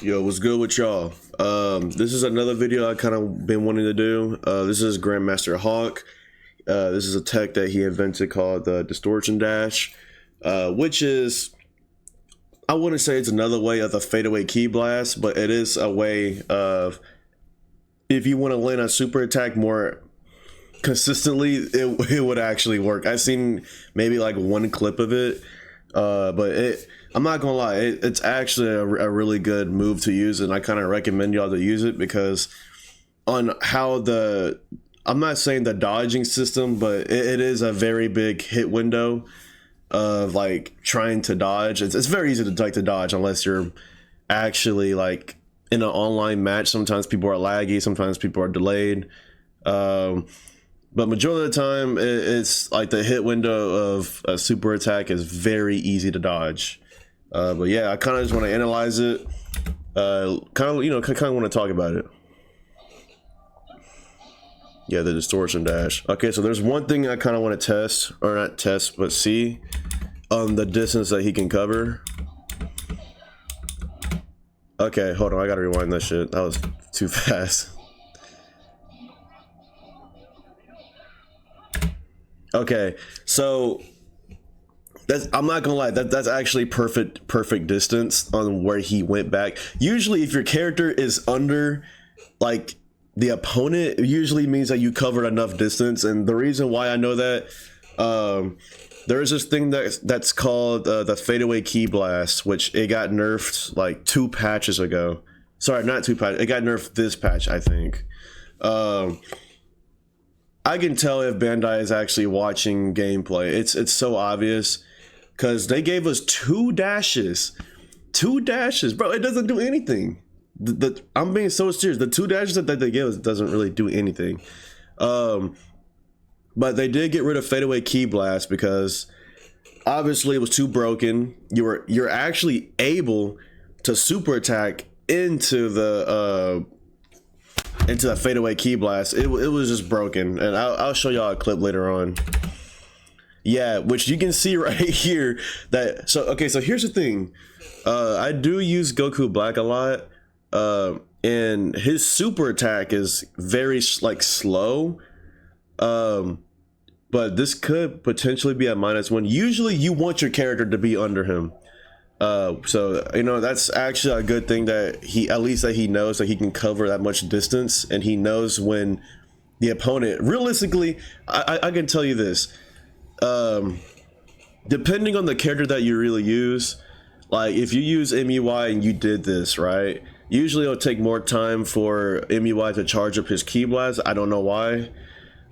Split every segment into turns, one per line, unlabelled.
Yo, what's good with y'all? This is another video I kind of been wanting to do. This is GrandMasterHawk. This is a tech that he invented called the distortion dash, which is, I wouldn't say it's another way of the fadeaway key blast, but it is a way of, if you want to land a super attack more consistently, it would actually work. I've seen maybe like one clip of it, but I'm not gonna lie, it's actually a really good move to use, and I kind of recommend y'all to use it because on how I'm not saying the dodging system, but it is a very big hit window of like trying to dodge. It's very easy to dodge unless you're actually like in an online match. Sometimes people are laggy, sometimes people are delayed. But majority of the time, it's like the hit window of a super attack is very easy to dodge. But yeah, I kind of just want to analyze it. Kind of want to talk about it. Yeah, the distortion dash. Okay, so there's one thing I kind of want to test, or not test, but see on the distance that he can cover. Okay, hold on, I gotta rewind that shit. That was too fast. Okay, so I'm not gonna lie, that's actually perfect distance on where he went back. Usually if your character is under like the opponent, it usually means that you covered enough distance. And the reason why I know that, there is this thing that's called the fadeaway key blast, which it got nerfed like 2 patches ago. Sorry, not 2 patches, it got nerfed this patch, I think. I can tell if Bandai is actually watching gameplay. It's so obvious because they gave us 2 dashes. 2 dashes, bro. It doesn't do anything. I'm being so serious. The 2 dashes that they give us doesn't really do anything. But they did get rid of fadeaway key blast because obviously it was too broken. You're actually able to super attack into the fadeaway key blast. It was just broken, and I'll show y'all a clip later on. Yeah, which you can see right here that, so here's the thing. I do use Goku Black a lot, and his super attack is very like slow, but this could potentially be a -1. Usually you want your character to be under him. So that's actually a good thing that he knows that he can cover that much distance, and he knows when the opponent, realistically, I can tell you this, depending on the character that you really use, like if you use MUI and you did this right, usually it'll take more time for MUI to charge up his key blast. I don't know why,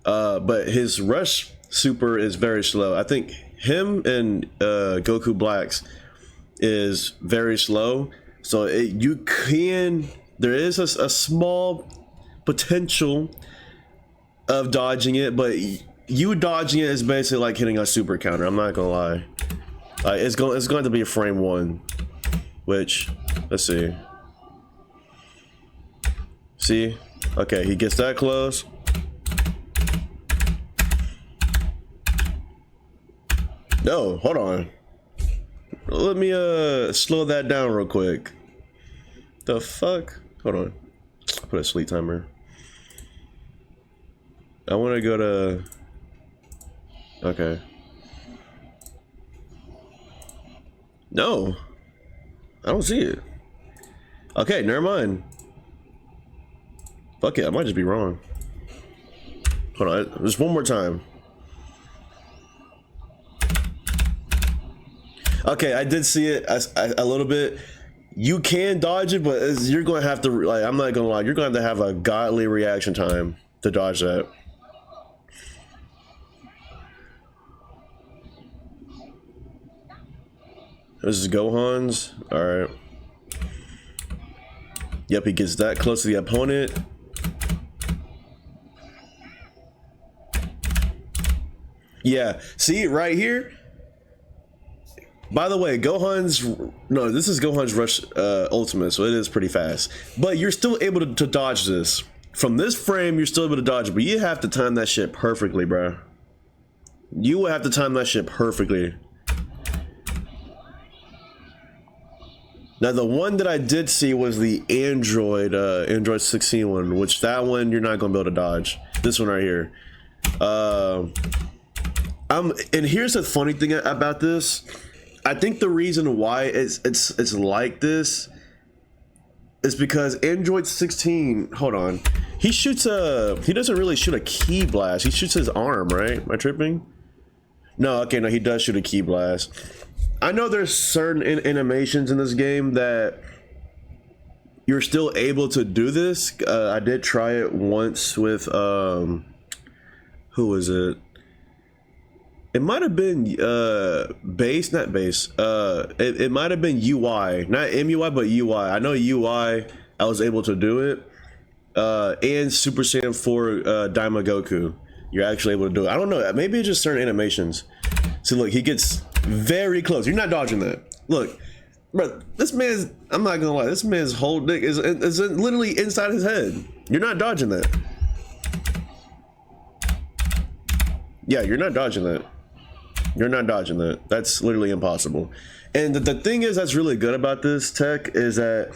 but his rush super is very slow. I think him and Goku Black's is very slow, so there is a small potential of dodging it, but you dodging it is basically like hitting a super counter. I'm not gonna lie, it's going to be a frame 1, which, let's see, okay, he gets that close. No, hold on. Let me slow that down real quick. The fuck? Hold on. I'll put a sleep timer. I want to go to... Okay. No. I don't see it. Okay, never mind. Fuck it, I might just be wrong. Hold on, just one more time. Okay, I did see it a little bit. You can dodge it, but you're going to have to, like, I'm not going to lie, you're going to have a godly reaction time to dodge that. This is Gohan's. Alright. Yep, he gets that close to the opponent. Yeah, see right here? By the way, this is Gohan's rush ultimate, so it is pretty fast. But you're still able to dodge this. From this frame, you're still able to dodge it, but you have to time that shit perfectly, bro. You will have to time that shit perfectly. Now the one that I did see was the Android 16 one, which that one you're not gonna be able to dodge. This one right here. And here's the funny thing about this. I think the reason why it's like this is because Android 16. Hold on, he doesn't really shoot a key blast. He shoots his arm, right? Am I tripping? No, okay, no, he does shoot a key blast. I know there's certain animations in this game that you're still able to do this. I did try it once with who was it? It might have been base, not base. It might have been UI, not MUI, but UI. I know UI. I was able to do it. And Super Saiyan 4 Daima Goku, you're actually able to do it. I don't know. Maybe it's just certain animations. So look, he gets very close. You're not dodging that. Look, bro, this man's, I'm not gonna lie, this man's whole dick is literally inside his head. You're not dodging that. Yeah, you're not dodging that. You're not dodging that. That's literally impossible. And the thing is that's really good about this tech is that,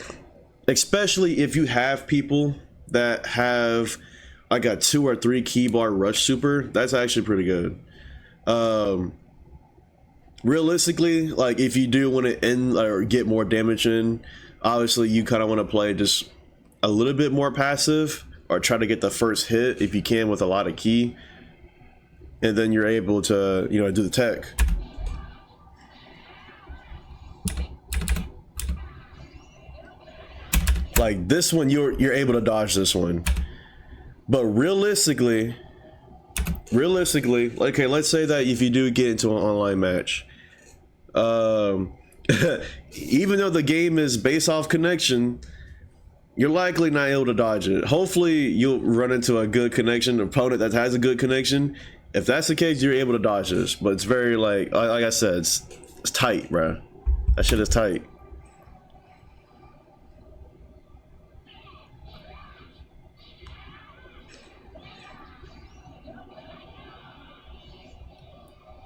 especially if you have people that have like a 2 or 3 key bar rush super, that's actually pretty good. Realistically, like if you do want to end or get more damage in, obviously you kind of want to play just a little bit more passive or try to get the first hit if you can with a lot of key, and then you're able to, you know, do the tech. Like this one, you're able to dodge this one, but realistically, okay, let's say that if you do get into an online match, even though the game is based off connection, you're likely not able to dodge it. Hopefully you'll run into a good connection, an opponent that has a good connection. If that's the case, you're able to dodge this, but it's very like I said, it's tight, bro. That shit is tight.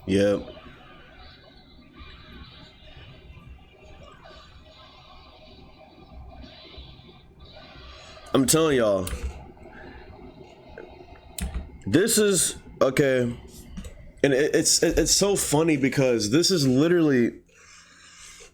Yep. I'm telling y'all, this is okay, and it's so funny because this is literally,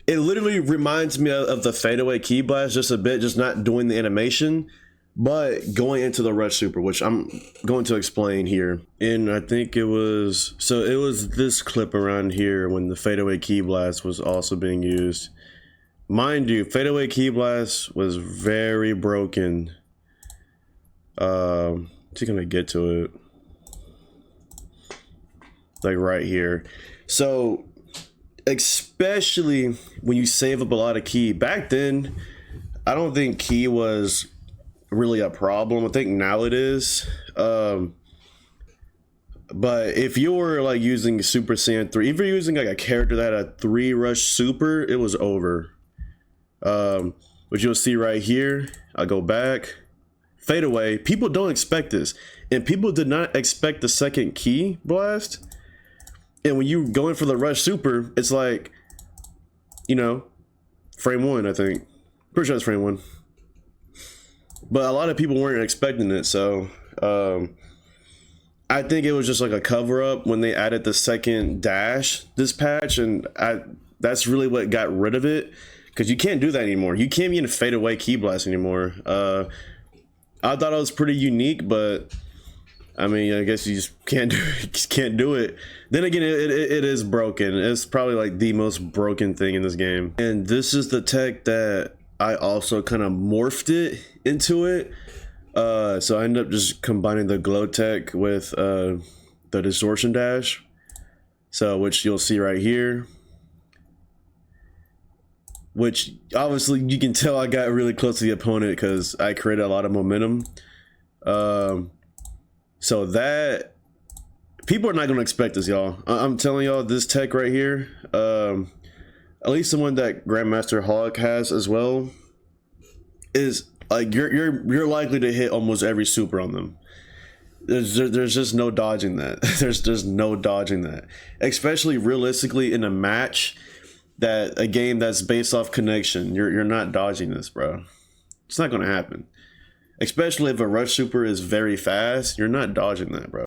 it literally reminds me of the fadeaway key blast just a bit, just not doing the animation, but going into the rush super, which I'm going to explain here. And I think it was this clip around here when the fadeaway key blast was also being used. Mind you, fadeaway key blast was very broken. Just gonna get to it, like right here. So especially when you save up a lot of key, back then I don't think key was really a problem. I think now it is. But if you were like using Super Saiyan 3, if you're using like a character that had a 3 rush super, it was over. Which you'll see right here. I'll go back. Fade away. People don't expect this, and people did not expect the second key blast. And when you go in for the rush super, it's like, you know, frame 1, I think. Pretty sure it's frame 1. But a lot of people weren't expecting it, so I think it was just like a cover up when they added the second dash this patch, and that's really what got rid of it, because you can't do that anymore. You can't even fade away key blast anymore. I thought it was pretty unique, but I mean, I guess you just can't do it. Then again, it is broken. It's probably like the most broken thing in this game. And this is the tech that I also kind of morphed it into it. So I ended up just combining the glow tech with the distortion dash. So which you'll see right here. Which obviously you can tell I got really close to the opponent because I created a lot of momentum. So that people are not going to expect this, y'all. I'm telling y'all, this tech right here, at least the one that GrandMasterHawk has as well, is like you're likely to hit almost every super on them. There's just no dodging that. There's just no dodging that, especially realistically in a match. that a game that's based off connection, you're not dodging this, bro. It's not gonna happen. Especially if a rush super is very fast, you're not dodging that, bro.